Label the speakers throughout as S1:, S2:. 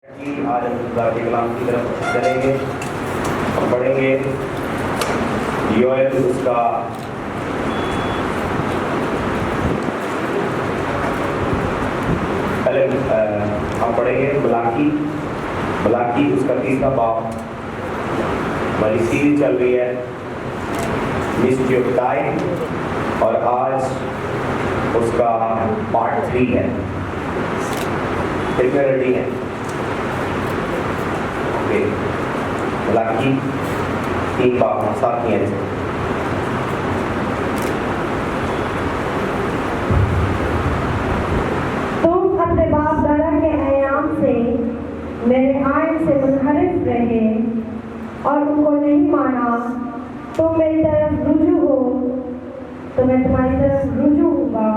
S1: آج ہم خدا کے کلام کی طرف چلیں گے اور پڑھیں گے یوئل اس کا پہلے ہم پڑھیں گے ملاکی اس کا 3 باب. ہماری سیریز چل رہی ہے مسٹری آف ٹائم اور آج اس کا پارٹ 3 ہے. کتنے ریڈی ہیں؟ ملاکی 3 باب ہم ساتھ ہیں.
S2: تم اپنے باپ دادا کے ایام سے میرے آئین سے منحرف رہے اور ان کو نہیں مانا. تم میری طرف رجوع ہو تو میں تمہاری طرف رجوع ہوں گا.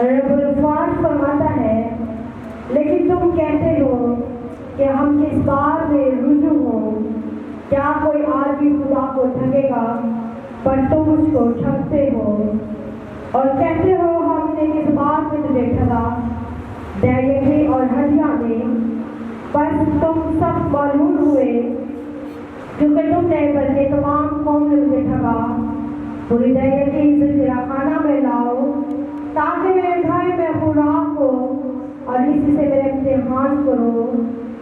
S2: رب الفاظ فرماتا ہے لیکن تم کہتے ہو کہ ہم کس بات میں رجوع ہوں. کیا کوئی آدمی خدا کو ٹھگے گا؟ پر تم اس کو ٹھگتے ہو اور کہتے ہو ہم نے کس بات میں تجھے ٹھگا؟ دائیکی اور ہدیہ میں. بس تم سب معلوم ہوئے کیونکہ تم نے بلکہ تمام قوم نے مجھے ٹھگا. پوری دائیکی ذخیرہ خانہ میں لاؤ تاکہ میرے گھر میں خوراک ہو اور اسی سے میرے امتحان کرو.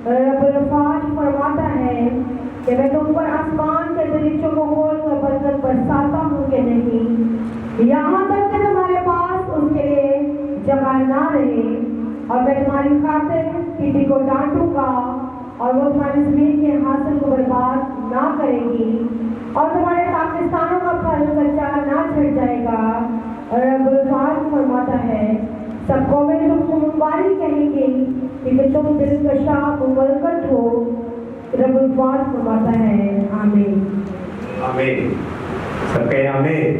S2: رب الفاظ فرماتا ہے کہ میں تم پر آسمان کے دریچوں کو کھول کر برکت برساتا ہوں کہ نہیں، یہاں تک کہ تمہارے پاس ان کے لیے جگہ نہ رہے. اور میں تمہاری خاطر ٹیڈی کو ڈانٹوں گا اور وہ تمہاری زمین کے حاصل کو برباد نہ کرے گی اور تمہارے پاکستانوں کا پھل کچا نہ چھٹ جائے گا. رب الفاظ فرماتا ہے سب قومیں تم کو مبارک کہیں گی کیونکہ تم دلکشا مملکت ہو. رب الفاظ فرماتا ہے آمین.
S1: آمین. سب کہیں آمین.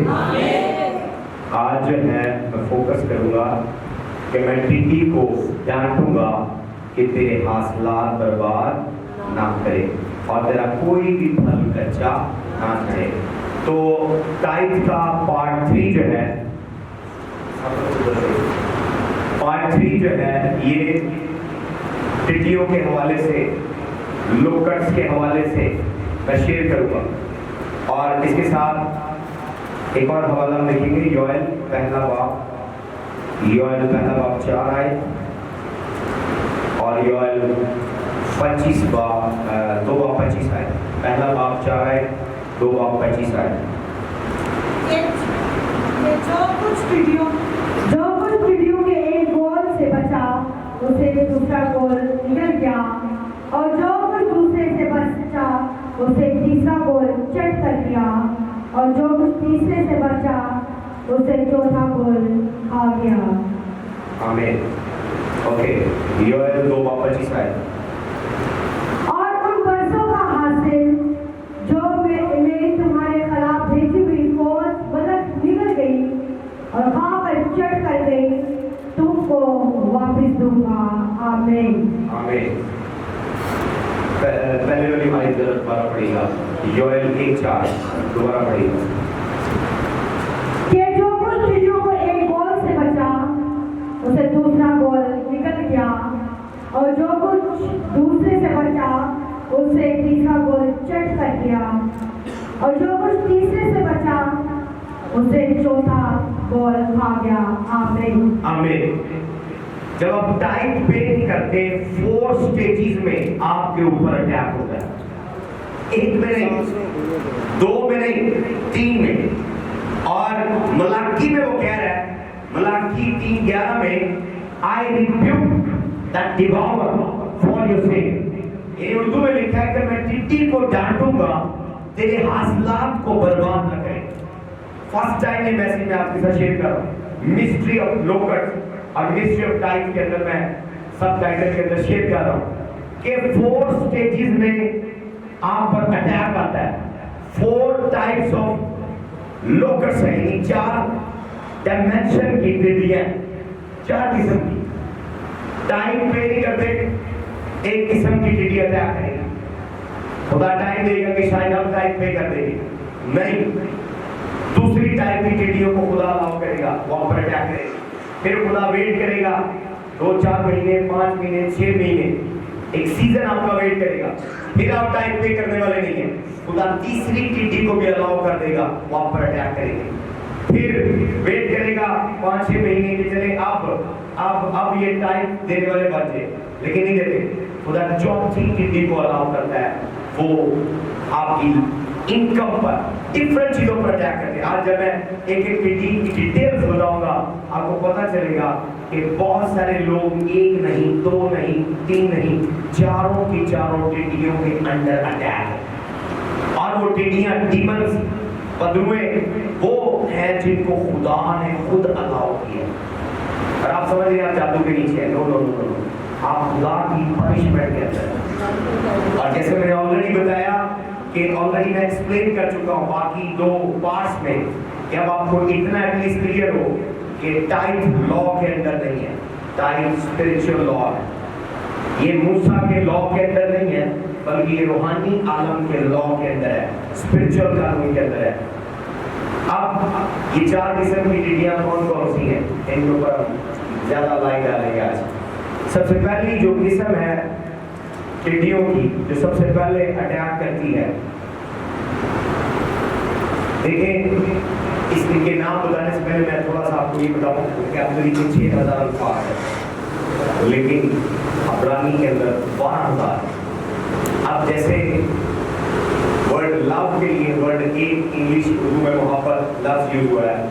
S1: آج جو ہے میں فوکس کروں گا کہ میں ٹیڈی کو ڈانٹوں گا کہ تیرے حاصلات برباد نہ کرے اور تیرا کوئی بھی پھل کچا نہ چھٹے. تو ٹائپ کا پارٹ 3 جو ہے یہ ٹڈیوں کے حوالے سے لوکٹس کے حوالے سے میں شیئر کروں گا. اور اس کے ساتھ ایک اور حوالہ ہم دیکھیں گے یوئل پہلا باب 4 آئے اور یوئل 25 باب 2 باب 25 آئے. پہلا باب 4 آئے 2 باب 25 آئے.
S2: جو کچھ ٹڈیوں کے ایک گول سے بچا اسے دوسرا گول نکل گیا اور جو کچھ دوسرے سے بچا اسے تیسرا گول چٹ کر دیا اور جو کچھ تیسرے سے بچا اسے چوتھا گول کھا گیا.
S1: آمین. اوکے یوئل 2 باب 25 آئے.
S2: اور ان برسوں کا حاصل جو میری تمہارے خلاف بھیجی ہوئی فوج بدل نکل گئی اور کھا کر چٹ کر گئی تم کو واپس دوں گا. آمین.
S1: آمین. پہلے والی ہماری ضرورت دوبارہ پڑھے گا یوئل 1:4 دوبارہ پڑھے گا
S2: کہ جو کچھ ٹڈیوں کو ایک گول سے بچا اسے دوسرا گول نکل گیا اور جو کچھ دوسرے سے بچا اسے تیسرا گول چٹ کر دیا اور جو کچھ تیسرے سے بچا اسے چوتھا گول کھا گیا. آمین.
S1: آمین. جب آپ ٹائپ پے نہیں کرتے 4 سٹیجز میں آپ کے اوپر اٹیک ہوتا ہے. 1 میں نہیں 2 میں نہیں 3 میں. اور ملاکی میں وہ کہہ رہا ہے ملاکی 3:11 میں I rebuke that devourer for your sake. یہ اردو میں لکھا ہے کہ میں ٹڈی کو ڈانٹوں گا تیرے حاصلات کو برباد نہ کرے. فرسٹ ٹائم یہ میسیج میں آپ کے ساتھ شیئر کر رہا ہوں. مسٹری آف لوکٹس اور مسٹری آف ٹائم کے اندر میں سب ٹائٹل کے اندر شیئر کر رہا ہوں کہ 4 سٹیجز میں آپ پر اٹیک آتا ہے. 4 ٹائپس آف لوکٹس ہیں یعنی 4 ڈائمینشن کی ٹڈیاں 4 قسم کی. ٹائم پہ نہیں کرتے ایک قسم کی ٹڈی اٹیک کرے گی. خدا ٹائم دے گا کہ شاید ہم ٹائم پہ کر دیں گے نہیں. دوسری ٹائپ کی ٹڈیوں کو خدا الاؤ کرے گا وہاں پر اٹیک کرے گا. پھر خدا ویٹ کرے گا 2-4 مہینے 5 مہینے 6 مہینے ایک سیزن آپ کا ویٹ کرے گا، پھر آپ ٹائم پے کرنے والے نہیں ہیں، خدا تیسری ٹڈی کو بھی الاؤ کر دے گا، وہ آپ پر اٹیک کرے گی، پھر ویٹ کرے گا 5-6 مہینے کے، چلے اب یہ ٹائم دینے والے بچے، لیکن نہیں دیتے، خدا چوتھی ٹڈی کو الاؤ کرتا ہے، وہ آپ کی انکم پر ڈفرنٹ چیزوں پر اٹیک کرتے ہیں۔ آج جب میں ایک ٹڈی کی ڈیٹیلز بتاؤں گا آپ کو پتہ چلے گا کہ بہت سارے لوگ ایک نہیں، 2 نہیں، 3 نہیں، چاروں کی چاروں ٹڈیوں کے انڈر اٹیک ہے، اور وہ ٹڈیاں ڈیمنز بدروئے وہ ہیں جن کو خدا نے خود الاؤ کیا، اور آپ سمجھ رہے ہیں آپ جادو کے نیچے ہیں، نو نو نو نو، آپ خدا کی پنشمنٹ کے اندر ہیں۔ اور جیسے میں نے آلریڈی بتایا کہ آلریڈی میں ایکسپلین کر چکا ہوں باقی 2 پارٹس میں، کہ اب آپ کو اتنا ایٹ لیسٹ کلیئر ہو کہ ٹائپ لا کے اندر نہیں ہے، ٹائپ اسپرچل لا ہے، یہ موسیٰ کے لا کے اندر نہیں ہے، بلکہ یہ روحانی عالم کے لا کے اندر ہے، اسپرچل قانون کے اندر ہے۔ اب یہ 4 قسم کی ٹڈیاں کون کون سی ہیں، ان کے اوپر ہم زیادہ لائٹ ڈالیں گے آج۔ سب سے پہلی جو قسم ہے ٹڈیوں کی، جو سب سے پہلے اٹیک کرتی ہے، دیکھیں اس کے نام بتانے سے پہلے میں تھوڑا سا آپ کو یہ بتاؤں کہ آپ کے لیے 6000 الفاظ ہے، لیکن عبرانی کے اندر 12000۔ اب جیسے ورڈ لو کے لیے ورڈ ایک انگلش اردو میں محبت لفظ یوز ہوا ہے،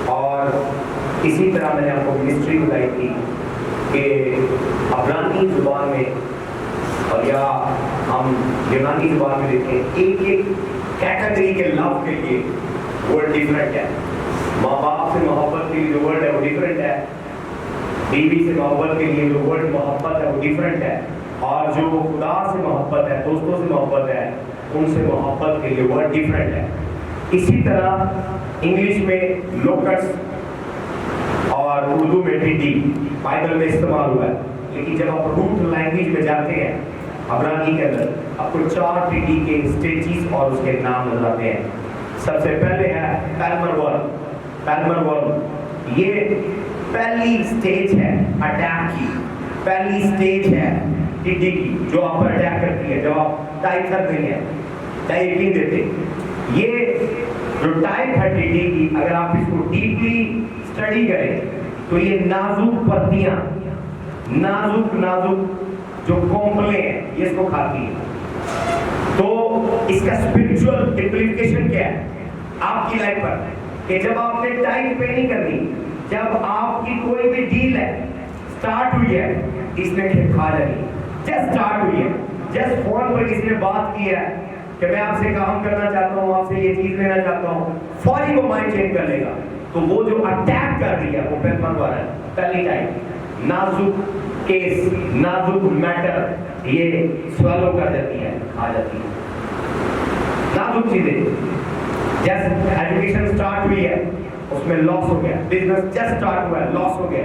S1: اور اسی طرح میں نے آپ کو مسٹری بتائی تھی کہ عبرانی زبان میں اور یا ہم یونانی زبان میں دیکھیں، ایک ایک کیٹیگری کے لو کے لیے ورڈ ڈیفرنٹ ہے۔ ماں باپ سے محبت کے لیے جو ورڈ ہے وہ ڈیفرنٹ ہے، بیوی سے محبت کے لیے جو ورڈ محبت ہے وہ ڈیفرنٹ ہے، اور جو خدا سے محبت ہے، دوستوں سے محبت ہے، ان سے محبت کے لیے ورڈ ڈیفرنٹ ہے۔ اسی طرح انگلش میں لوکٹس اور اردو میں ٹڈی بائبل میں استعمال ہوا ہے، لیکن جب آپ روٹ لینگویج میں جاتے ہیں عبرانی کے اندر، آپ کو 4 ٹڈی کے اسٹیجز اور اس کے نام نظر آتے ہیں۔ سب سے پہلے ہے پیلمر ورم۔ پیلمر ورم یہ پہلی اسٹیج ہے اٹیک کی، پہلی اسٹیج ہے ٹڈی کی جو آپ پر اٹیک کرتی ہے جب آپ ٹائپ کر رہی ہیں، چاہے یقین دیتے۔ یہ جو ٹائپ ہے ٹڈی کی، اگر آپ اس کو ڈیپلی اسٹڈی کریں تو یہ نازک پتیاں، نازک جو کومپلے ہیں، یہ اس کو کھاتی ہے۔ تو اس کا اسپرچل امپلیکیشن کیا ہے آپ کی لائف پر، کہ جب آپ نے ٹائم پے نہیں کرنی، جب آپ کی کوئی بھی ڈیل ہے سٹارٹ ہوئی ہے، اس نے کھا جانی، جسٹ سٹارٹ ہوئی ہے، جسٹ فون پر کسی نے بات کی ہے کہ میں آپ سے کام کرنا چاہتا ہوں، آپ سے یہ چیز لینا چاہتا ہوں، فوری وہ مائنڈ چینج کر لے گا۔ تو وہ جو اٹیک کر رہی ہے وہ پیلمر ورم ہے، پہلی ٹائپ، نازک کیس، نازک میٹر، یہ سوالو کر جاتی ہے، آ جاتی ہے نازک چیزیں۔ جیسے ایجوکیشن سٹارٹ ہوئی ہے، اس میں لاس ہو گیا، بزنس جسٹ سٹارٹ ہوا ہے، لاس ہو گیا،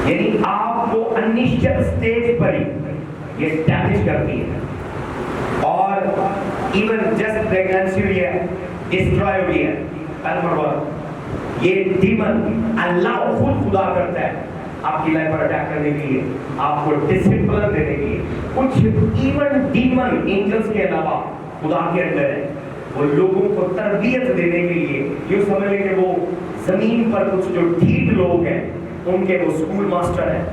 S1: یعنی آپ کو انیشل سٹیج پر ہی یہ ڈیمیج کرتی ہے، اور ایون جسٹ پریگننسی ہوئی ہے، ڈسٹرائے ہوئی ہے، پیلمر ورم۔ یہ ڈیمن اللہ خود خدا کرتا ہے آپ کی لائف پر اٹیک کرنے کے لیے، آپ کو ڈسپلن دینے کے لیے۔ کچھ ایون ڈیمن اینجلز کے علاوہ خدا کے اندر ہے، وہ لوگوں کو تربیت دینے کے لیے، یہ سمجھ لیں کہ وہ زمین پر کچھ جو ٹھیک لوگ ہیں ان کے وہ اسکول ماسٹر ہیں،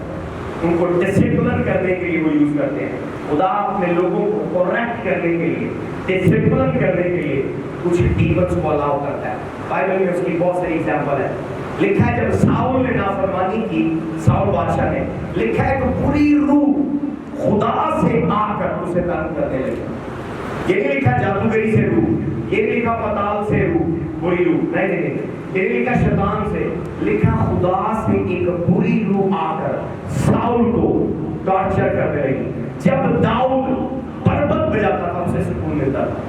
S1: ان کو ڈسپلن کرنے کے لیے وہ یوز کرتے ہیں۔ خدا اپنے لوگوں کو کریکٹ کرنے کے لیے، ڈسپلن کرنے کے لیے کچھ ڈیمنز کو الاؤ کرتا ہے۔ بائبل میں اس کی بہت ساری ایگزامپل ہے۔ لکھا ہے جب ساؤل نے نافرمانی کی، ساؤل بادشاہ نے، لکھا ہے کہ بری روح خدا سے آ کر اسے تنگ کرنے لگی۔ یہ نہیں لکھا جادوگری سے روح، یہ نہیں لکھا پتال سے روح، بری روح، نہیں نہیں، یہ نہیں لکھا شیطان سے، لکھا خدا سے ایک بری روح آ کر ساؤل کو ٹارچر کرنے لگی۔ جب داؤد پربت بجاتا تھا اسے سکون ملتا تھا۔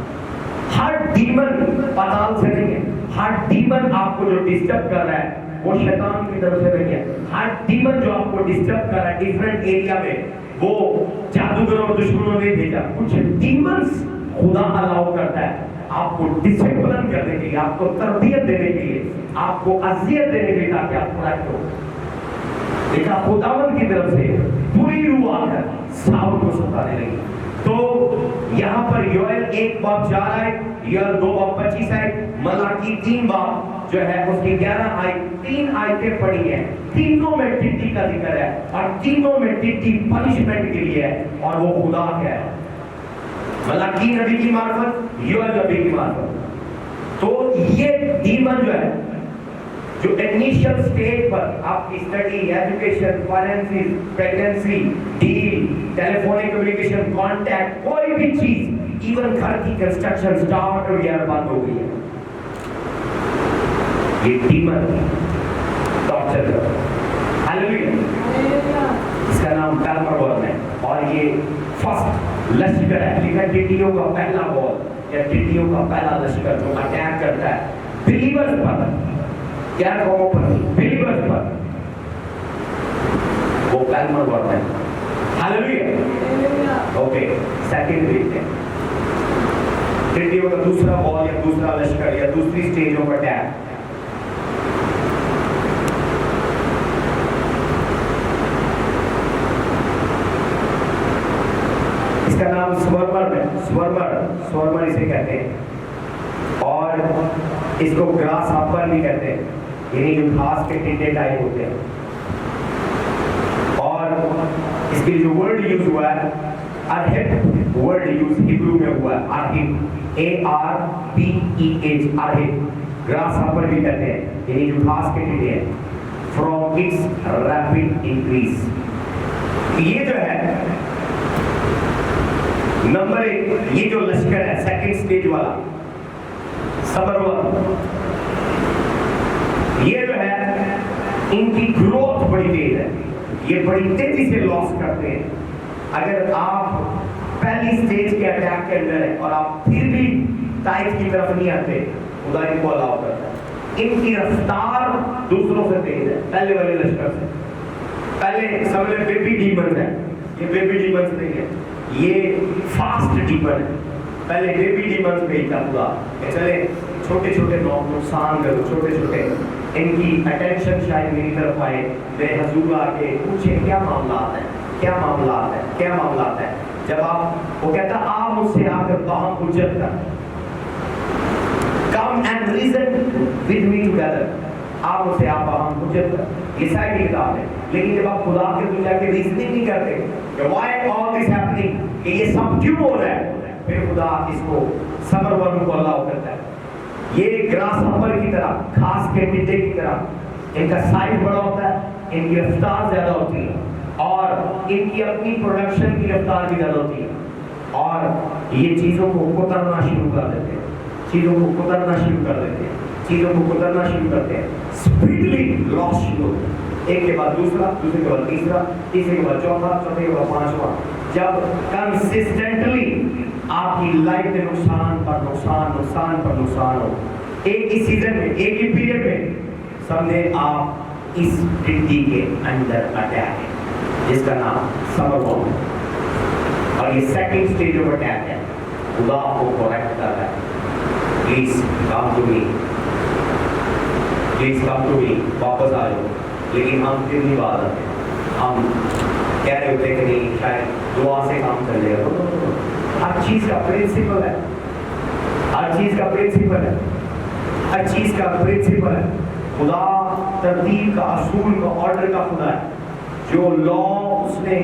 S1: ہر ڈیمن پتال سے نہیں ہے، ہر ڈیمن آپ کو جو ڈسٹرب کر رہا ہے وہ شیطان کی طرف سے نہیں ہے، ہر ڈیمن جو آپ کو ڈسٹرب کر رہا ہے ڈیفرنٹ ایریا میں، وہ جادوگروں اور دشمنوں نے بھیجا۔ کچھ ڈیمنز خدا الاؤ کرتا ہے آپ کو ڈسپلن کرنے کے لیے، آپ کو تربیت دینے کے لیے، آپ کو اذیت دینے کے لیے، تاکہ آپ کریکٹ ہو۔ دیکھا خداوند کی طرف سے बुरी रूह आकर साउल को सताने लगी। तो यहाँ पर योएल 1 बाब 4 आयत, योएल 2 बाब 25 आयत, मलाकी 3 बाब जो है उसकी 11 आयत, 3 आयतें पढ़ी हैं। तीनों में टिड्डी का जिक्र है और तीनों में टिड्डी पनिशमेंट के लिए है, और वो खुदा क्या है, मलाकी नबी की मार्फत, योएल नबी की मार्फत। तो ये डीमन जो है, जो इनिशियल स्टेज पर आपकी study, education, finances, pregnancy, deal, telephonic communication, contact, कोई भी चीज, इवन घर की कंस्ट्रक्शन स्टार्ट हो गया, बंद हो गई है, ये डीमन टॉर्चर कर। हालेलुया। इसका नाम पैल्मरवर्म है और ये फर्स्ट लश्कर है, लिखा है टिड्डियों का पहला बॉल या टिड्डियों का पहला लश्कर जो अटैक करता है बिलीवर्स पर, क्या कौमों पर, बिलीवर्स पर, वो पैल्मरवर्म है। हालेलुया। ओके, सेकंड देखते हैं टिड्डियों का दूसरा बॉल या दूसरा लश्कर या दूसरी स्टेज ऑफ अटैक। इसका नाम स्वर्मर है, स्वर्मर इसे कहते हैं, और इसको ग्रास हॉपर भी कहते हैं, यानी जो घास के टिड्डे टाइप होते हैं। और इसके जो वर्ड यूज हुआ है, अरहिब वर्ड यूज हिब्रू में हुआ है, अरहिब, ARBEH, अरहिब, ग्रास हॉपर भी कहते हैं, यानी जो घास के टिड्डे हैं, फ्रॉम इट्स रैपिड इंक्रीज। ये जो है नंबर 1, ये जो लश्कर है सेकंड स्टेज वाला सबरवर्म, ये जो है इनकी ग्रोथ बड़ी तेज है, ये बड़ी तेजी से लॉस करते हैं। अगर आप पहली स्टेज के अटैक के अंदर है और आप फिर भी टाइप की तरफ नहीं आते, खुदा इनको अलाउ करता है। इनकी रफ्तार दूसरों से तेज है, पहले वाले लश्कर से। पहले सब में बेबी डीमन है, ये बेबी डीमन नहीं है, ये फास्ट डीमन है। पहले बेबी डीमन पे ही था खुदा कि चले छोटे छोटे नुकसान करो, छोटे छोटे, इनकी अटेंशन शायद मेरी तरफ आए, वे हजूर आके पूछे क्या मामला है, क्या मामला है, क्या मामला है। जब आप, वो कहता आप मुझसे आकर बाहम हुज्जत कर, come and reason with me together, आप मुझसे आप बाहम हुज्जत कर, ये साइड की किताब है। लेकिन जब आप खुदा के दूर जाके रीजनिंग नहीं करते, व्हाई ऑल दिस हैपनिंग, कि ये सब क्यों हो रहा है, फिर खुदा इसको सबरवर्म को अलाउ करता है। ये ग्रास हॉपर की तरह, घास के टिड्डे की तरह, इनका साइज बड़ा होता है, इनकी रफ्तार ज्यादा होती है, और इनकी अपनी प्रोडक्शन की रफ्तार भी ज्यादा होती है, और ये चीजों को कुतरना शुरू कर देते हैं, चीजों को कुतरना शुरू कर देते हैं, चीजों को कुतरना शुरू करते हैं, स्पीडली लॉस शुरू होता है, एक के बाद दूसरा, दूसरे के बाद तीसरा, तीसरे के बाद चौथा, चौथे के बाद पांचवा। जब कंसिस्टेंटली आपकी लाइफ में नुकसान पर नुकसान, नुकसान पर नुकसान हो, एक ही सीजन में, एक ही पीरियड में, समझे आप इस टिड्डी के अंदर अटैक है, जिसका नाम सबरवर्म है, और ये सेकंड स्टेज ऑफ अटैक है। खुदा आपको करेक्ट कर रहा है, please come to me, please come to me, वापस आ जाओ। लेकिन हम फिर नहीं बात आते, हम कह रहे होते कि नहीं शायद दुआ से काम कर लेगा। हर चीज का प्रिंसिपल है, हर चीज का प्रिंसिपल है, हर चीज का प्रिंसिपल है। खुदा तरतीब का, असूल का, ऑर्डर का खुदा है, जो लॉ उसने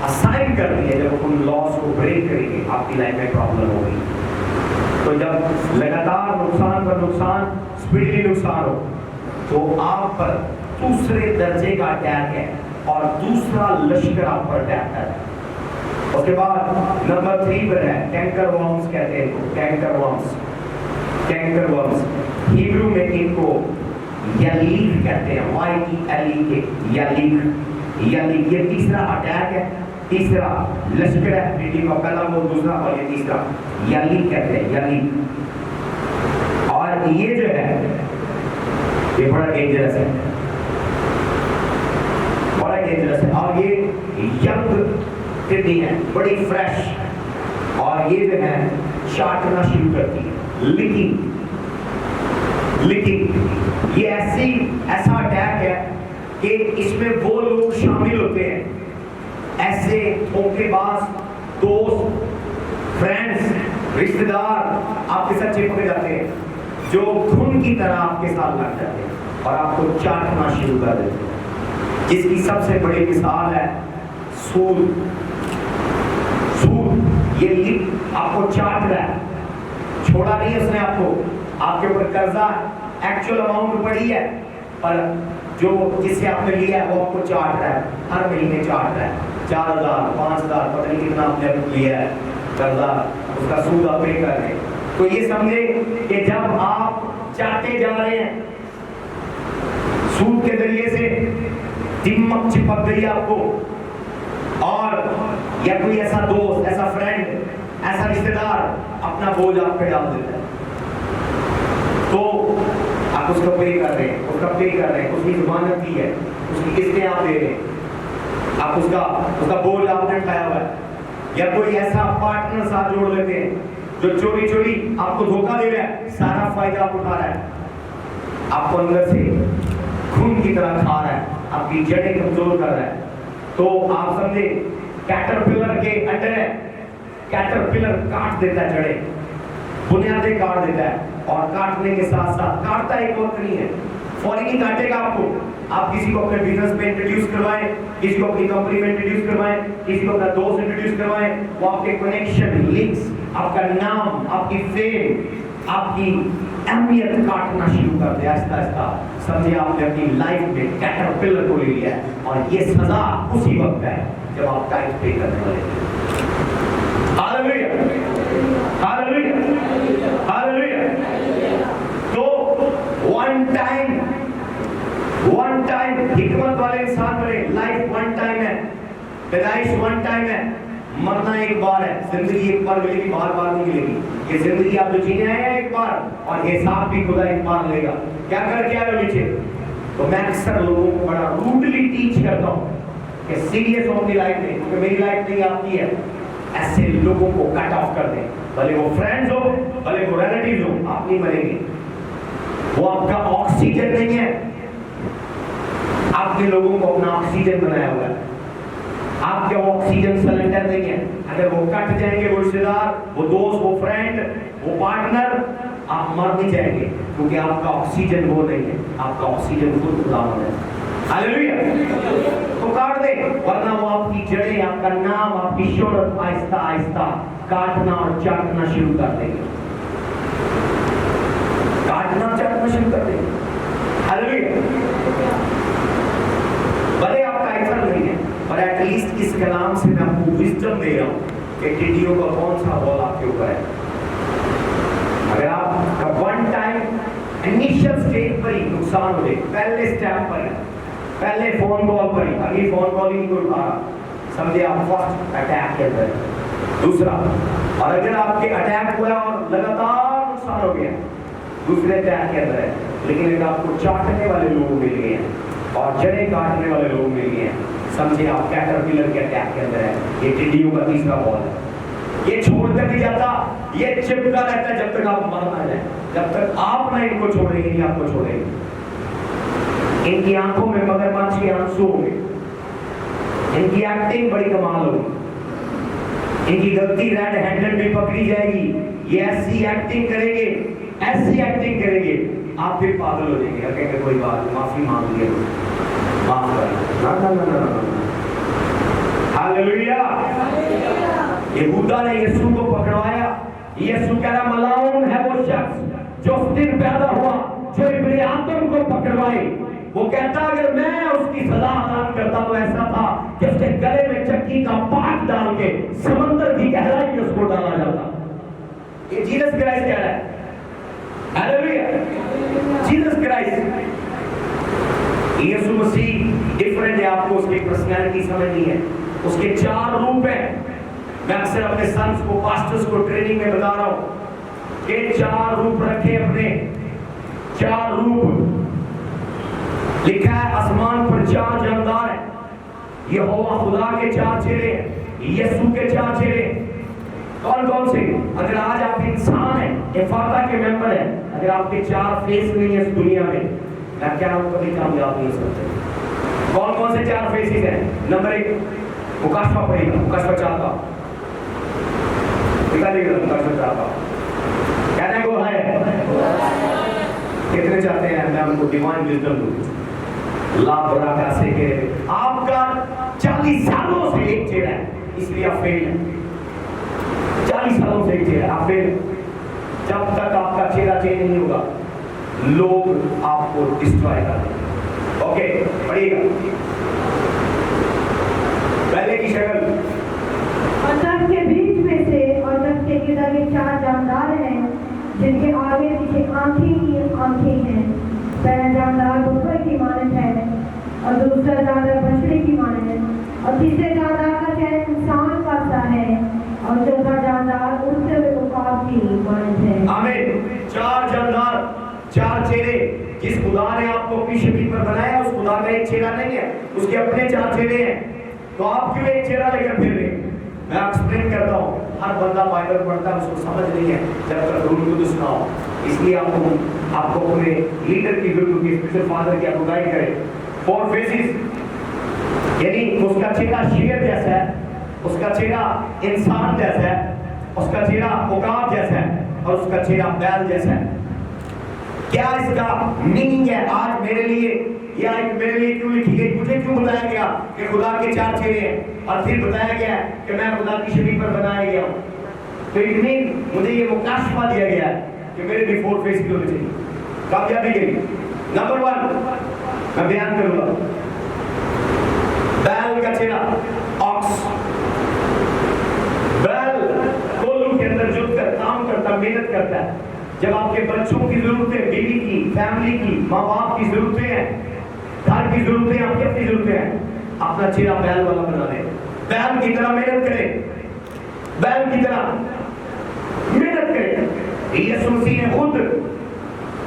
S1: असाइन कर दिया, जब उन लॉस को ब्रेक करेंगे आपकी लाइफ में प्रॉब्लम होगी। तो जब लगातार नुकसान पर नुकसान, स्पीडली नुकसान हो, तो आप पर दूसरे दर्जे का अटैक है और दूसरा लश्कर आप पर अटैक है। उसके बाद नंबर 3 पर है कैंकर वर्म्स, कहते हैं इनको canker worms, canker worms, Hebrew में इनको यालीक कहते हैं, YELEK, यालीक, यालीक। ये तीसरा अटैक है, तीसरा लश्कर है, टिड्डी का पहला वो, दूसरा, और ये तीसरा यालीक कहते हैं, यालीक। और ये जो है ये बड़ा डेंजरस है, बड़ा डेंजरस है, और ये यंग टिड्डी है, बड़ी फ्रेश, और ये जो है चाटना शुरू करती है, लिकिंग, लिकिंग। ये ऐसा अटैक है कि इसमें वो लोग शामिल होते हैं ایسے دھوکے باز دوست، فرینڈس، رشتے دار آپ کے ساتھ چپک جاتے ہیں جو گھن کی طرح آپ کے ساتھ لگ جاتے ہیں اور آپ کو چاٹنا شروع کر دیتے ہیں، جس کی سب سے بڑی مثال ہے سود۔ سود یہ آپ کو چاٹ رہا ہے، چھوڑا نہیں اس نے آپ کو، آپ کے اوپر قرضہ ایکچوئل اماؤنٹ بڑی ہے، پر جو جس سے آپ نے لیا ہے وہ آپ کو چاٹ رہا ہے، ہر مہینے چاٹ رہا ہے، 4,000 5,000 پتہ نہیں کتنا آپ نے لیا ہے قرضہ، اس کا سود آپ پے کر رہے ہیں۔ تو یہ سمجھے کہ جب آپ چاٹے جا رہے ہیں سود کے ذریعے سے، دمک چپک گئی آپ کو، اور یا کوئی ایسا دوست، ایسا فرینڈ، ایسا رشتہ دار اپنا بوجھ آپ پہ ڈال دیتا ہے، تو آپ اس کا پے کر رہے ہیں، اس کا پے کر رہے ہیں، اس کی ضمانت کی ہے، اس کی قسطیں آپ دے رہے ہیں، آپ اس کا بوجھ آپ نے اٹھایا ہوا ہے۔ یا کوئی ایسا پارٹنر ساتھ جوڑ لیتے ہیں جو چوری چوری آپ کو دھوکہ دے رہا ہے، سارا فائدہ آپ اٹھا رہا ہے، آپ کو اندر سے خون کی طرح کھا رہا ہے، آپ کی جڑیں کمزور کر رہا ہے۔ تو آپ سمجھے کیٹرپلر کے انڈر ہے، کیٹرپلر کاٹ دیتا ہے جڑیں، بنیادیں کاٹ دیتا ہے، اور کاٹنے کے ساتھ ساتھ کاٹتا ایک وقت نہیں ہے، فوری نہیں کاٹے گا آپ کو۔ آپ کسی کو اپنے بزنس میں انٹروڈیوس کروائیں، کسی کو اپنی کمپنی میں انٹروڈیوس کروائیں، کسی کو اپنا دوست انٹروڈیوس کروائیں، وہ آپ کے کنیکشن، لنکس، آپ کا نام، آپ کی فیم، آپ کی اہمیت کاٹنا شروع کر دے آہستہ آہستہ۔ سمجھے آپ نے اپنی لائف میں کیٹرپلر کو لے لیا ہے، اور یہ سزا اسی وقت ہے جب آپ ٹائم پے کرنے والے ہیں۔ ہاللیلویا، ہاللیلویا، ہاللیلویا۔ تو ون ٹائم حکمت والے انسان بنے، لائف ون ٹائم ہے، پیدائش ون ٹائم ہے، مرنا ایک بار ہے، زندگی ایک بار ملے گی، بار بار نہیں ملے گی۔ یہ زندگی آپ جو جینے آئے ہیں ایک بار، اور حساب بھی خدا ایک بار لے گا۔ کیا کر کے آئے ہو نیچے؟ تو میں اکثر لوگوں کو بڑا روڈلی ٹیچ کرتا ہوں کہ سیریس ہو اپنی لائف میں، کیونکہ میری لائف نہیں آپ کی ہے، ایسے لوگوں کو کٹ آف کر دیں، بھلے وہ فرینڈز ہو، بھلے وہ ریلیٹیوز ہو، آپ نہیں مریں گے، وہ آپ کا آکسیجن نہیں ہے۔ آپ نے لوگوں کو اپنا آکسیجن بنایا ہوا ہے، آپ کے آکسیجن سلنڈر نہیں ہے۔ اگر وہ کٹ جائیں گے، وہ رشتے دار، وہ دوست، وہ فرینڈ، وہ پارٹنر، آپ مر نہیں جائیں گے، کیونکہ آپ کا آکسیجن وہ نہیں ہے، آپ کا آکسیجن خود خدا ہے۔ ہاللیلویا۔ تو کاٹ دیں، ورنہ وہ آپ کی جڑیں، آپ کا نام، آپ کی شہرت آہستہ آہستہ کاٹنا اور چاٹنا شروع کر دیں گے، کاٹنا چاٹنا شروع کر دیں گے۔ ہاللیلویا۔ بھلے آپ کا ایسا نہیں ہے، پر ایٹ لیسٹ اس کلام سے میں آپ کو وزڈم دے رہا ہوں کہ ٹڈیوں کا کون سا رول آپ کے اوپر ہے۔ اگر آپ کا ون ٹائم انیشل سٹیج پر ہی نقصان ہو جائے، پہلے سٹیپ پر ہے، پہلے فون کال پر ہی، اگلی فون کال ہی نہیں کوئی اٹھا رہا، سمجھے آپ فرسٹ اٹیک کے اندر۔ دوسرا، اور اگر آپ کے اٹیک ہوا اور لگاتار نقصان ہو گیا، دوسرے اٹیک کے اندر ہے، لیکن اگر آپ کو چاٹنے والے لوگ مل گئے ہیں اور جڑیں کاٹنے والے لوگ مل گئے ہیں، سمجھے آپ کیٹرپلر کے اٹیک کے اندر ہے۔ یہ ٹڈیوں کا تیسرا بال ہے، یہ چھوڑ کر نہیں جاتا، یہ چپکا رہتا ہے جب تک آپ مر نہ جائیں، جب تک آپ نہ ان کو چھوڑیں گے، نہیں آپ کو چھوڑیں گے۔ ان کی آنکھوں میں مگرمچھ کے آنسو ہوں گے، ان کی ایکٹنگ بڑی کمال ہوگی، ان کی غلطی ریڈ ہینڈڈ بھی پکڑی جائے گی، یہ ایسی ایکٹنگ کریں گے، ایسی ایکٹنگ کریں گے، آپ بھی پاگل ہو جائیں گے، کہیں گے کوئی بات، معافی مانگ لیا، معاف کر۔ ہاللیلویا۔ یہودا نے یسوع کو پکڑوایا، یسوع کہہ رہا ملعون ہے وہ شخص جو اس دن پیدا ہوا جو ابن آدم کو پکڑوائے۔ وہ کہتا اگر میں اس کی سزا اعلان کرتا تو ایسا تھا کہ اس کے گلے میں چکی کا پاٹ ڈال کے سمندر کی گہرائی میں اس کو ڈالا جاتا۔ یہ جیسس کرائسٹ کہہ رہا ہے، ہاللیلویا، جیسس کرائسٹ۔ یسوع مسیح ڈیفرنٹ ہے، آپ کو اس کی پرسنالٹی سمجھنی ہے، اس کے 4 روپ ہیں۔ میں اکثر اپنے سنس کو، پاسٹرز کو ٹریننگ میں بتا رہا ہوں کہ 4 روپ رکھے اپنے، 4 روپ لکھا ہے آسمان پر 4 جاندار ہیں، یہوہ خدا کے 4 چہرے ہیں، یسوع کے 4 چہرے ہیں۔ کون کون سے؟ اگر آج آپ انسان ہیں، افاقہ کے ممبر ہیں، اگر آپ کے 4 فیس نہیں ہیں اس دنیا میں، میں کیا ہوں کبھی کامیاب نہیں ہو سکتے۔ کون کون سے 4 فیسز ہیں؟ نمبر 1 मुकाशवा पड़ेगा, मुकाशवा चाहता निकालिएगा, मुकाशवा चाहता कहने को है। कितने चाहते हैं मैं उनको डिवाइन विजडम दूं, लाभ बड़ा कैसे के आपका 40 सालों से एक चेहरा है, इसलिए आप फेल हैं। 40 सालों से एक चेहरा आप फेल। जब तक आपका चेहरा चेंज नहीं होगा लोग आपको डिस्ट्रॉय कर देंगे। ओके पढ़िएगा पहले की शक्ल।
S2: और तब के बीच में से और तब के गिरद के 4 जानदार हैं जिनके आगे पीछे आंखें ही आंखें हैं। पहला जानदार बकरे की मानद है और दूसरा जानदार बछड़े की मानद है और तीसरे जानदार का चेहरा इंसान का सा है और चौथा जानदार उड़ते हुए उकाब की मानद है।
S1: आमीन। 4 जानदार, 4 चेहरे। जिस खुदा ने आपको अपनी शक्ल पर बनाया उस खुदा का एक चेहरा नहीं है, उसके अपने 4 चेहरे हैं। तो आप क्यों एक चेहरा लेकर फिर रहे हैं? मैं एक्सप्लेन करता हूँ। हर बंदा बाइबल पढ़ता है उसको समझ नहीं है जब तक रूल को तो सुनाओ। इसलिए आपको अपने लीडर की जरूरत होगी, स्पिरिचुअल फादर की आपको गाइड करे। 4 फेसेस यानी उसका चेहरा शेर जैसा है, उसका चेहरा इंसान जैसा है, उसका चेहरा उकाब जैसा है और उसका चेहरा बैल जैसा है। क्या इसका मीनिंग है आज मेरे लिए या मेरे लिए क्यों लिखी गई? मुझे क्यों बताया गया कि खुदा के 4 चेहरे हैं और फिर बताया गया कि मैं खुदा की शक्ल पर बनाया गया हूँ? तो इट मीन मुझे ये मुकाशफा दिया गया है कि मेरे भी 4 फेस होने चाहिए। कामयाबी के लिए नंबर 1 मैं बयान करूंगा। बैल का चेहरा ऑक्स। बैल कोल्हू के अंदर जुटकर काम करता, मेहनत करता है। जब आपके बच्चों की जरूरतें, बीवी की, फैमिली की, माँ बाप की जरूरतें हैं, घर की जरूरतें, आपकी अपनी जरूरतें हैं, अपना चेहरा बैल वाला बना ले। बैल की तरह मेहनत करें, बैल की तरह मेहनत करें। यीशु मसीह ने खुद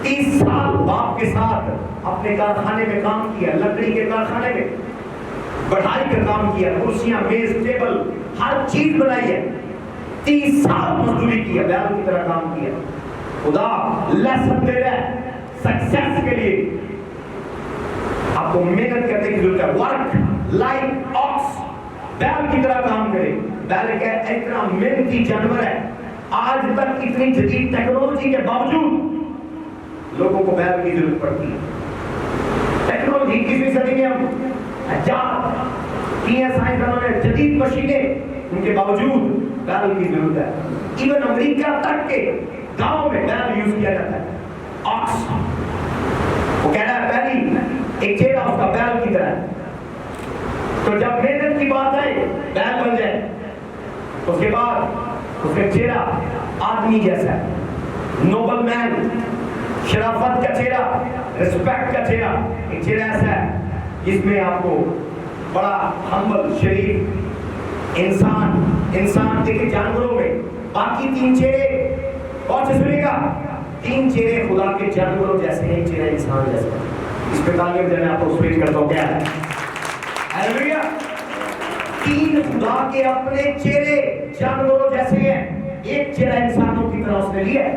S1: 30 साल बाप के साथ अपने कारखाने में काम किया, लकड़ी के कारखाने में बढ़ाई का काम किया, कुर्सियां, मेज, टेबल, हर चीज बनाई है। 30 साल मजदूरी की है, बैल की तरह काम किया। खुदा लेसन दे रहा है सक्सेस के लिए। आपको मेहनत करने की जरूरत है। वर्क लाइक ऑक्स, बैल की तरह काम करे। बैल का इतना मेहनती जानवर है। आज तक इतनी जदीद टेक्नोलॉजी के बावजूद लोगों को बैल की जरूरत पड़ती है। टेक्नोलॉजी 21वीं सदी में हम साइंसदानों ने जदीद मशीनें, उनके बावजूद बैल की जरूरत है। इवन अमेरिका तक के गांव में बैल यूज किया जाता है। ऑक्स वो कह रहा है पहली एक चेहरा उसका बैल की तरह है। तो जब मेहनत की बात आए बैल बन जाए, उसके बाद उसका चेहरा आदमी जैसा है, नोबल मैन, शराफत का चेहरा, रिस्पेक्ट का चेहरा। एक चेहरा ऐसा है जिसमें आपको बड़ा हम्बल, शरीफ इंसान देखिए। जानवरों में बाकी 3 चेहरे और सुनिएगा, 3 चेहरे खुदा के जानवरों जैसे हैं, एक चेहरा इंसान जैसा है। इस पे तालियां बजाने आपको स्पीच करता हूं। क्या है? हालेलुया। 3 खुदा के अपने चेहरे जानवरों जैसे हैं, एक चेहरा इंसानों की तरह उसने लिया है।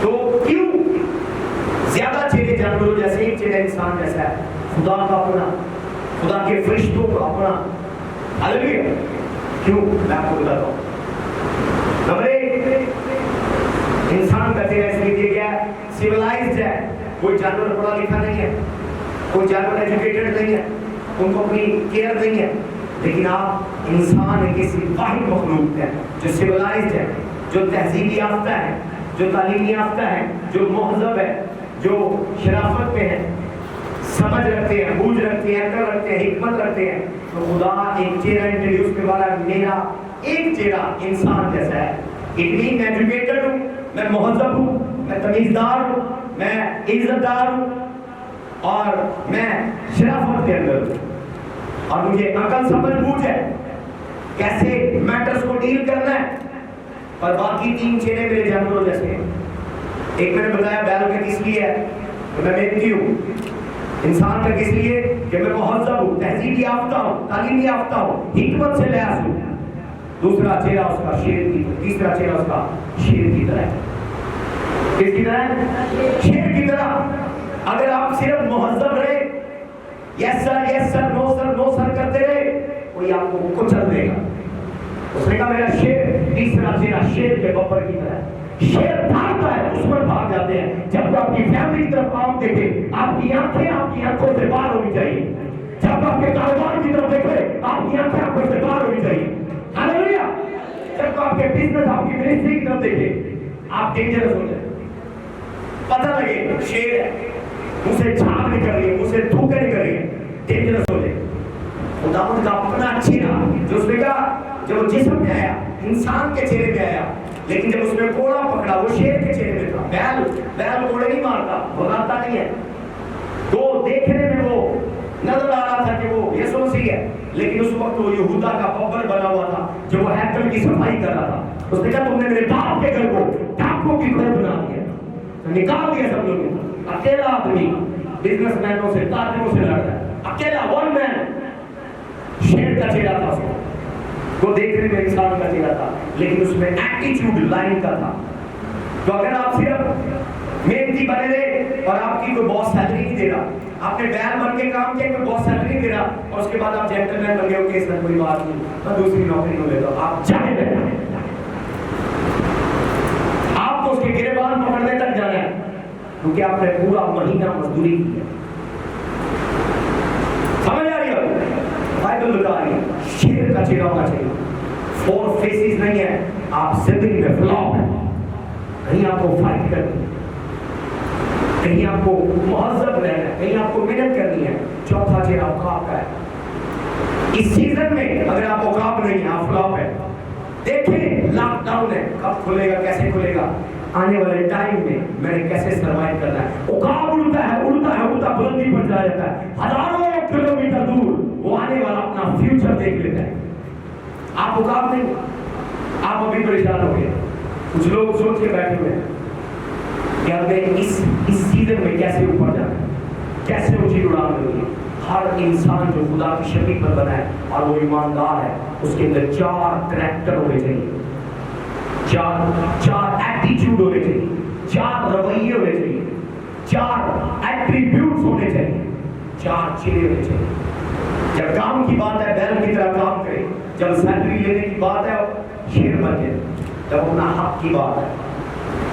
S1: तो क्यों ज्यादा चेहरे जानवरों जैसे, एक चेहरा इंसान जैसा है? खुदा का अपना, खुदा के फरिश्तों का अपना। हालेलुया। क्यों? मैं आपको बताता हूं। नंबर 1, इंसान का चेहरा इसलिए दिया गया है, सिविलाइज्ड है। कोई जानवर पढ़ा लिखा नहीं है, कोई जानवर एजुकेटेड नहीं है, उनको अपनी केयर नहीं है। लेकिन आप इंसान किसी वाहिद मखलूक है जो सिविलाइज्ड है, जो तहजीब याफ्ता है, जो तालीम याफ्ता है, जो मुहज़्ज़ब है, जो शराफत में है, समझ रखते हैं, बूझ रखते हैं, अकल रखते हैं, हिकमत रखते हैं। तो खुदा एक चेहरा इंट्रोड्यूस के वाला, मेरा एक चेहरा इंसान जैसा है। इतनी मैं एजुकेटेड हूँ, मैं मुहज़्ज़ब हूँ, मैं तमीज़दार हूँ, मैं इज्जतदार हूँ और मैं शराफत के अंदर हूँ और मुझे अकल समझ बूझ है कैसे मैटर्स को डील करना है। और बाकी 3 चेहरे मेरे जानवरों जैसे हैं। एक मैंने बताया बैल का किस लिए है, तो मैं मेहनती हूँ। इंसान का किस लिए कि मैं मुहज़्ज़ब हूँ, तहजीब याफ्ता हूँ, तालीम याफ्ता हूँ, हिकमत से लैस हूँ। दूसरा चेहरा उसका शेर की, तीसरा चेहरा उसका शेर की तरह है। किसकी तरह? शेर की तरह। अगर आप सिर्फ मुहज़्ज़ब रहे, यस सर नो सर करते रहे, कोई आपको कुचल देगा। उसने कहा मेरा शेर, तीसरा चेहरा शेर के बब्बर की तरह, शेर भागता है, दुश्मन भाग जाते हैं। जब तो आपकी फैमिली की तरफ आंख देखे, आपकी आंखों से बाहर होनी चाहिए। जब तो आपके कारोबार की तरफ देखे, आपकी आंखों से बाहर होनी चाहिए। हालेलुया। जब तो आपके बिजनेस, आपकी मिनिस्ट्री की तरफ देखे, आप डेंजरस हो जाए, पता लगे शेर है, मुंह से झाग निकल रही है, मुंह से थूके निकल रही है, डेंजरस हो जाए। खुदावंद का अपना चेहरा, जो उसने कहा जब वो जिस्म में आया, इंसान के चेहरे में आया, लेकिन जब उसने कोड़ा पकड़ा, वो शेर के चेहरे में था। बैल कोड़े नहीं मारता, भगाता नहीं है। तो देखने में वो नजर आ रहा था कि वो यीशु मसीह है, लेकिन उस वक्त वो यहूदा का बब्बर बना हुआ था, जो वो हैकल की सफाई कर रहा था। उसने कहा तुमने मेरे बाप के घर को डाकुओं की खोज बना दिया, तो निकाल दिया सब लोगों को। अकेला आदमी बिजनेसमैनों से, ताजरों से लड़ रहा है, अकेला वन मैन। शेर का चेहरा था उसको, वो देखने में इंसान का चेहरा था, लेकिन उसमें एटीट्यूड लाइन का था। तो अगर आप सिर्फ मेहनती बने रहे और आपकी कोई बॉस सैलरी नहीं दे रहा, आपने बैल बन के काम किया, कोई बॉस सैलरी नहीं दे रहा, और उसके बाद आप जेंटलमैन बन गए हो कि इसमें कोई बात नहीं, मैं दूसरी नौकरी में लेता हूं, आप जाए आपको उसके गिरेबान पकड़ने तक जाना है, क्योंकि आपने पूरा महीना मजदूरी की है। समझ आ रही है? बाइबल बता रही है शेर का चेहरा होना चाहिए, 4 फेसेस नहीं है। आप जिंदगी में फ्लॉप है, कहीं आपको फाइट करनी है, कहीं आपको मुहज़्ज़ब रहना है, कहीं आपको मेहनत करनी है। चौथा चेहरा औकाब का है। इस सीजन में अगर आप औकाब नहीं है, आप फ्लॉप है। देखें लॉकडाउन है, कब खुलेगा, कैसे खुलेगा, आने वाले टाइम में मैंने कैसे सर्वाइव करना है। औकाब उड़ता बुलंदी पर चला जाता है, हजारों किलोमीटर दूर वो आने वाला अपना फ्यूचर देख लेता है। आप औकाब नहीं, आप अभी परेशान हो गए। कुछ लोग सोच के बैठे हुए हैं कि हमें इस सीजन में कैसे ऊपर जाना है, कैसे ऊंची उड़ान लेनी है। हर इंसान जो खुदा की शक्ल पर बना है और वो ईमानदार है, उसके अंदर 4 करैक्टर होने चाहिए, 4 एटीट्यूड होने चाहिए, 4 रवैये होने चाहिए, 4 एट्रीब्यूट्स होने चाहिए, 4 चेहरे होने चाहिए। जब काम की बात है बैल की तरह काम करे, जब सैलरी लेने की बात है शेर बने, जब अपना हक की बात है,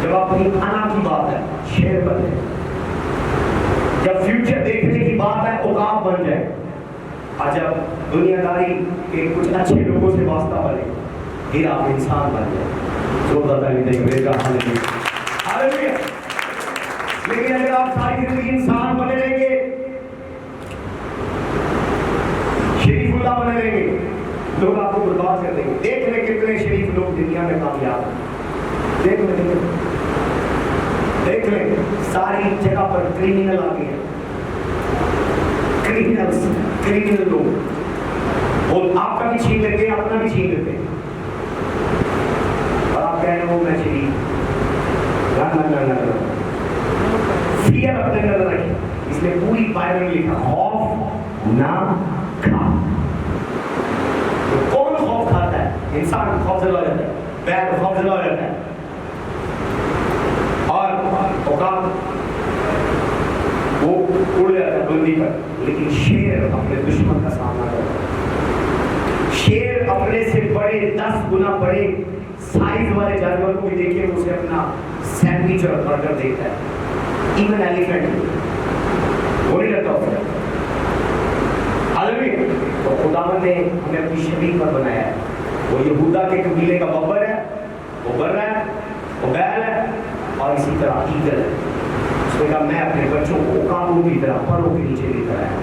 S1: जब अपनी अना की बात है शेर बने, जब फ्यूचर देखने की बात है औकाब बन जाए, और जब दुनियादारी के कुछ अच्छे लोगों से वास्ता बने, फिर आप इंसान बन जाए। जोरदार ताली देंगे हालेलुया। लेकिन अगर आप सारी जिंदगी इंसान बने रहेंगे, शरीफुल्लाह बने रहेंगे, लोग आपको बर्बाद कर देंगे। देख ले कितने शरीफ लोग दुनिया में कामयाब हैं, देख ले सारी जगह पर क्रिमिनल आ गए हैं, क्रिमिनल लोग, और आपका भी छीन लेते हैं, अपना भी छीन लेते हैं, और आप कह रहे हो मैं शरीफ। फियर अपने अंदर रखिए, इसलिए पूरी बाइबल में लिखा खौफ ना खा। तो कौन खौफ खाता है? इंसान खौफ जला जाता है, बैल खौफ जला जाता है, और औकात वो उड़ जाता है बुलंदी पर। लेकिन शेर अपने दुश्मन का सामना करता है। शेर अपने से बड़े 10 गुना बड़े साइज वाले जानवर को भी देखिए, उसे अपना सैंडविच और बर्गर देखता है। इवन एलिफेंट वो नहीं लगता उसका। हालेलुया। तो खुदावंद ने हमें अपनी शरीर पर बनाया है। वो यहूदा के कबीले का बब्बर है, वो बर्रा है, वो बैल है, और इसी तरह ईगल है। उसने कहा मैं अपने बच्चों को काबू की तरह परों के नीचे लेकर आया।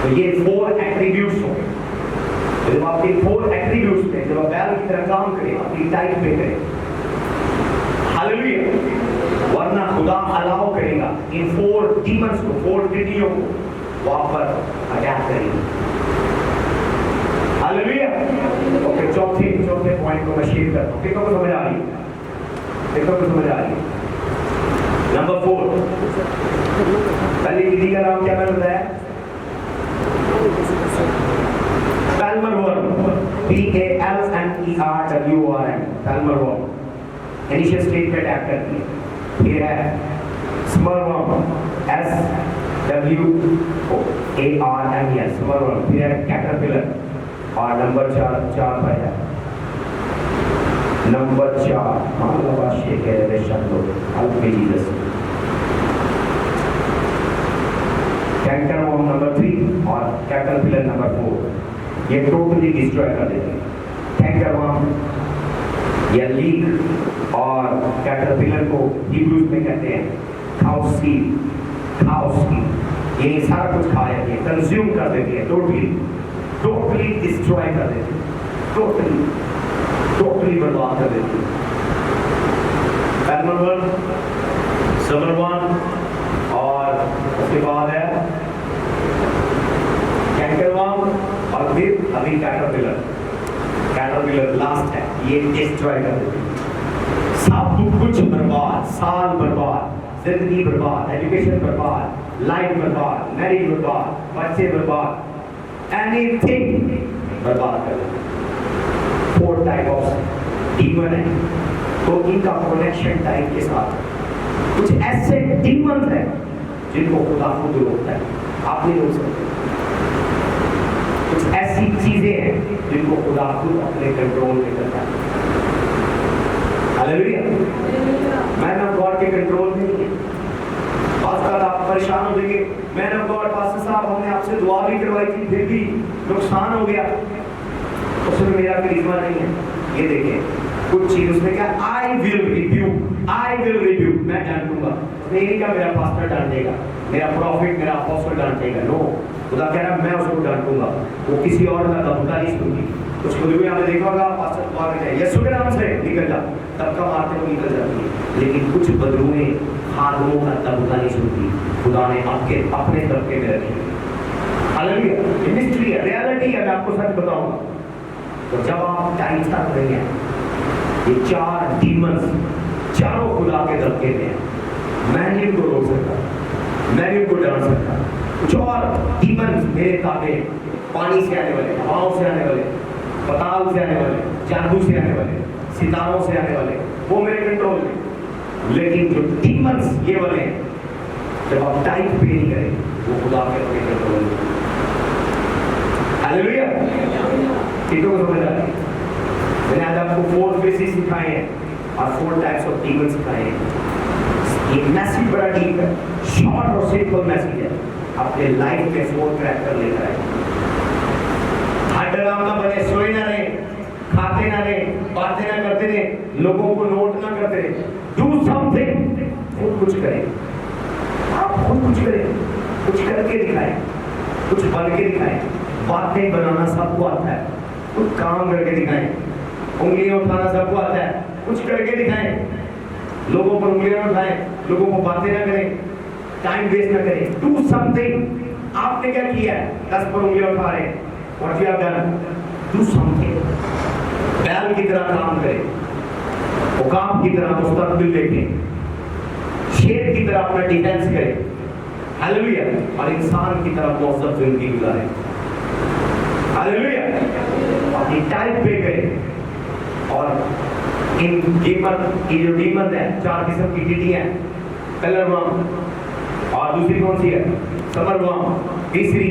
S1: तो ये 4 एट्रीब्यूट्स हो गए। जब आपके 4 एट्रीब्यूट्स में जब आप बैल की तरह काम करें, अपनी टाइट पे करें, हालेलुया, वरना खुदा अलाउ करेगा इन 4 डीमंस को, 4 टिड्डियों को वहां पर अटैक करेंगे। हालेलुया। ओके, चौथे पॉइंट को मैं शेयर करता हूँ। कितनों को समझ आ रही है? नंबर 4, पहली विधि का नाम क्या मैंने बताया? Palmer worm, PALMERWORM, palmer worm initial stage पे अटैक करती है। फिर है स्मर वर्म, SWORM, SWARMES, समरवन, फिर है कैटरपिलर, और नंबर 4 पर है नंबर 4 कैटरवॉर्म नंबर 3 और कैटरपिलर नंबर 4, ये टोटली डिस्ट्रॉय कर देते हैं। कैटरवॉर्म या लीक और कैटरपिलर को हिब्रूज में कहते हैं खाउसी, ये सारा कुछ खा जाती है, कंज्यूम कर देती है, टोटली डिस्ट्रॉय कर देती है, टोटली बर्बाद कर देती है। पैरमल समरवन और उसके बाद है कैटरवॉर्म और फिर अभी कैटरपिलर लास्ट है, ये डिस्ट्रॉय कर देती है। सब कुछ बर्बाद, साल बर्बाद, जिंदगी बर्बाद, एजुकेशन बर्बाद, लाइफ बर्बाद, मैरिज बर्बाद, बच्चे बर्बाद, एनीथिंग बर्बाद कर देते। 4 टाइप ऑफ डीमन है, तो इनका कनेक्शन टाइप के साथ कुछ ऐसे डीमन है जिनको खुदा खुद रोकता है, आप नहीं रोक सकते। कुछ ऐसी चीजें हैं जिनको खुदा खुद अपने कंट्रोल में करता है। हालेलुया, मैन ऑफ गॉड के कंट्रोल में नहीं है। आजकल आप परेशान हो जाएंगे, मैन ऑफ गॉड पास्टर साहब हमने आपसे दुआ भी करवाई थी फिर भी नुकसान हो गया, उसमें मेरा करिश्मा नहीं है। ये देखें कुछ चीज उसमें क्या, आई विल रिब्यूक, मैं डांटूंगा। नहीं क्या मेरा पास्टर डांटेगा, मेरा प्रॉफिट, मेरा अपोस्टल डांटेगा, नो, खुदा कह रहा मैं उसको डांटूंगा, वो किसी और का दबका नहीं सुनगी। कुछ खुद भी आपने देखा होगा, पास्टर दुआ करते हैं यीशु के नाम से निकल जा, दबका मारते हुए निकल जाती है, लेकिन कुछ बदरुएं हाथों का दबका नहीं सुनती, खुदा ने आपके अपने दबके में रखी। हालेलुया, ये मिस्ट्री है, रियलिटी है, मैं आपको सच बताऊंगा। तो जब आप टाइम कर रहे हैं, ये 4 डीमंस चारों खुदा के दबके में है, मैं नहीं इनको रोक सकता, मैं नहीं इनको डांट सकता। कुछ और डीमंस मेरे ताबे, पानी से आने वाले, हवाओं से आने वाले, पताल से आने वाले, जादू से आने वाले, सितारों से आने वाले, वो मेरे कंट्रोल में। लेकिन जो डीमंस ये वाले हैं, जब आप टाइम पे नहीं करें, वो खुदा के अपने कंट्रोल में। हालेलुया, कितनों को समझ आ रही है? मैंने आज आपको 4 फेसेस सिखाए हैं और 4 टाइप्स ऑफ डीमंस सिखाए हैं। ये मैसेज बड़ा डीप है, शॉर्ट और सिंपल मैसेज है, अपने लाइफ में 4 क्रैकर लेकर आए। हर डराव ना बने, सोए ना रहे, खाते ना रहे, बातें ना करते रहे, लोगों को नोट ना करते रहे। डू समथिंग, खुद कुछ करें, आप खुद कुछ करें, कुछ करके दिखाएं, कुछ बन के दिखाएं। बातें बनाना सबको आता है, कुछ काम करके दिखाएं। उंगलियां उठाना सबको आता है, कुछ करके दिखाएं। लोगों पर उंगलियां उठाएं, लोगों को बातें ना करें, टाइम वेस्ट ना करें। Do something. आपने क्या किया है? 10 पर उंगलियां उठा रहे हैं, what you have done? Do something. बैल की तरह काम करें, उकाब की तरह मुस्तकबिल देखें, शेर की तरह अपना डिफेंस करें, हालेलुया, और इंसान की तरह मौसम जिंदगी गुजारें, हालेलुया। अपनी टाइप पे करें। और इन डीमन की जो डीमन है, 4 किस्म की टिड्डियां हैं, कलरवर्म, और दूसरी कौन सी है? समरवर्म, तीसरी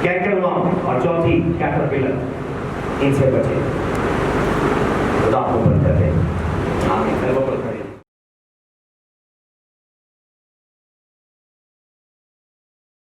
S1: कैटरवर्म, और चौथी कैटरपिलर। इनसे बचे, खुदा को बरकत दे, आमीन।